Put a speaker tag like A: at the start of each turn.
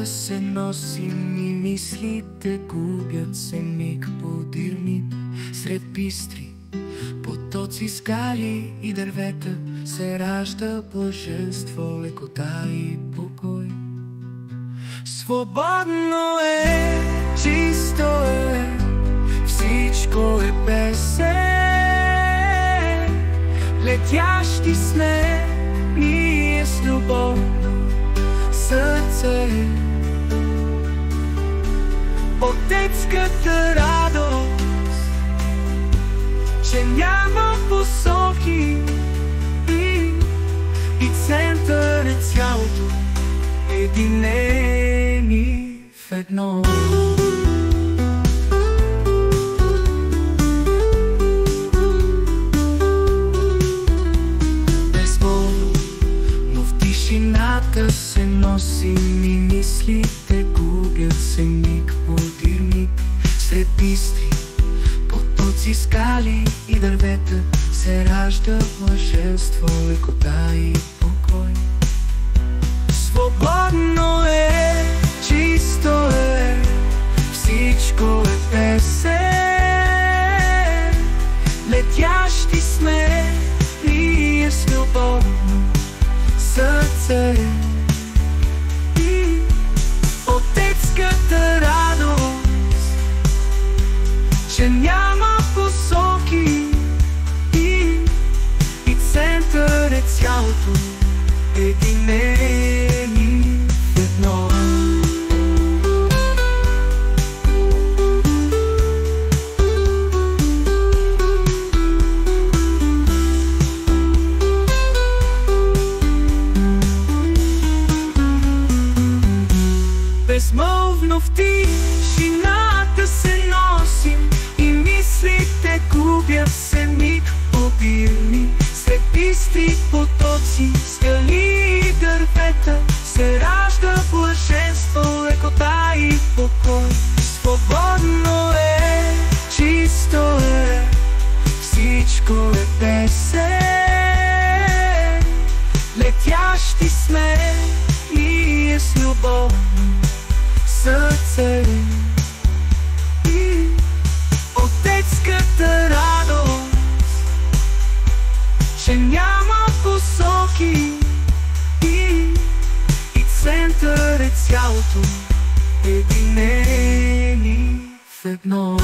A: Светлината се носим и мислите губят се миг подир миг. Сред бистри потоци, скали и дървета се ражда блаженство, лекота и покой. Свободно е, чисто е, всичко е песен. Летящи сме ние с любовно сърце. От детската радост, че няма посоки и център е цялото, единени в едно. Безмолвно, но в тишината се носим и мислите губят се миг подир миг. Сред бистри потоци, скали и дървета се ражда блаженство, лекота и покой. Свободно е, чисто е, всичко е песен. Летящи сме ние с любовно сърце. От детската радост, че няма посоки и център е цялото, единени в едно. Безмълвно в тишината се носим и мислите губят се миг подир миг. Сред бистри потоци, скали и дървета се ражда блаженство, лекота и покой. Свободно е, чисто е, всичко е песен. Летящи сме ние с любовно сърце. От детската радост, че няма посоки и център е цялото, единени в едно.